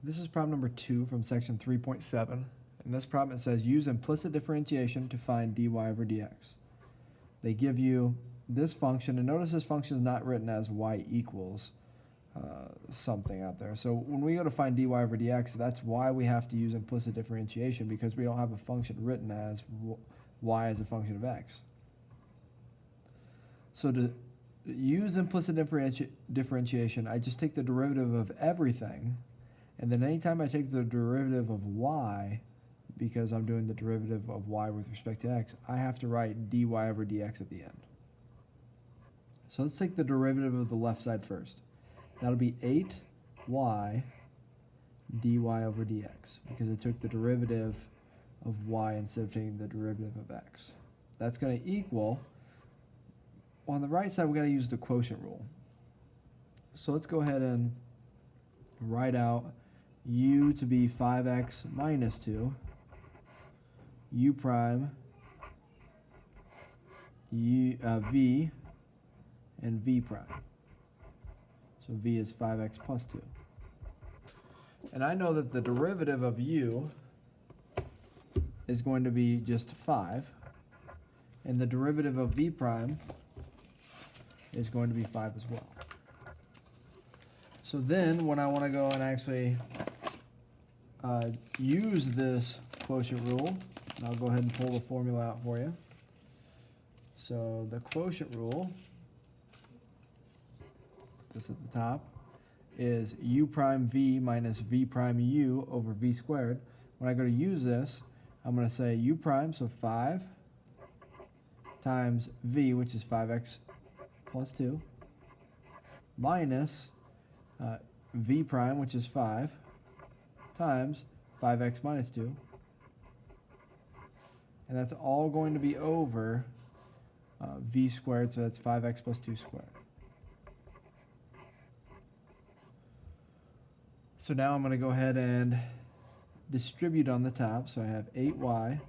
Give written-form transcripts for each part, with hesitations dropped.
This is problem number 2 from section 3.7. In this problem it says use implicit differentiation to find dy over dx. They give you this function, and notice this function is not written as y equals something out there. So when we go to find dy over dx, that's why we have to use implicit differentiation, because we don't have a function written as y as a function of x. So to use implicit differentiation, I just take the derivative of everything, and then anytime I take the derivative of y, because I'm doing the derivative of y with respect to x, I have to write dy over dx at the end. So let's take the derivative of the left side first. That'll be 8y dy over dx, because I took the derivative of y instead of taking the derivative of x. That's going to equal, on the right side, we've got to use the quotient rule. So let's go ahead and write out u to be 5x minus 2, u prime, v, and v prime. So v is 5x plus 2. And I know that the derivative of u is going to be just 5, and the derivative of v prime is going to be 5 as well. So then when I want to go and actually use this quotient rule, and I'll go ahead and pull the formula out for you. So the quotient rule, this at the top, is u prime v minus v prime u over v squared. When I go to use this, I'm going to say u prime, so 5 times v, which is 5x plus 2, minus v prime, which is 5, times 5x minus 2. And that's all going to be over v squared, so that's 5x plus 2 squared. So now I'm going to go ahead and distribute on the top. So I have 8y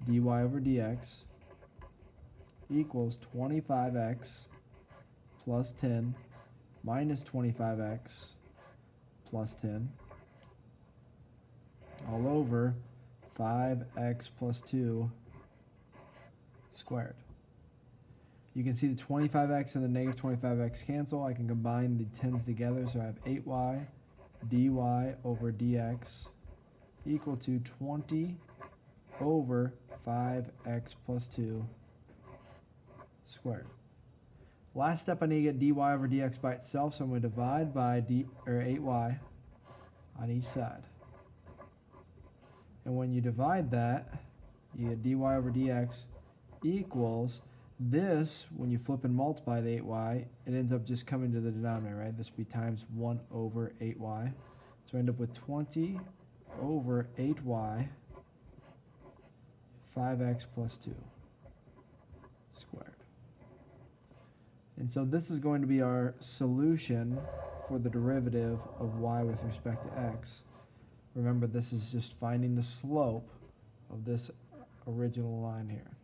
dy over dx equals 25x plus 10 minus 25x plus 10 all over 5x plus 2 squared. You can see the 25x and the negative 25x cancel. I can combine the 10s together, so I have 8y dy over dx equal to 20 over 5x plus 2 squared. Last step, I need to get dy over dx by itself, so I'm going to divide by 8y on each side. And when you divide that, you get dy over dx equals this. When you flip and multiply the 8y, it ends up just coming to the denominator, right? This would be times 1 over 8y. So I end up with 20 over 8y 5x plus 2 squared. And so this is going to be our solution for the derivative of y with respect to x. Remember, this is just finding the slope of this original line here.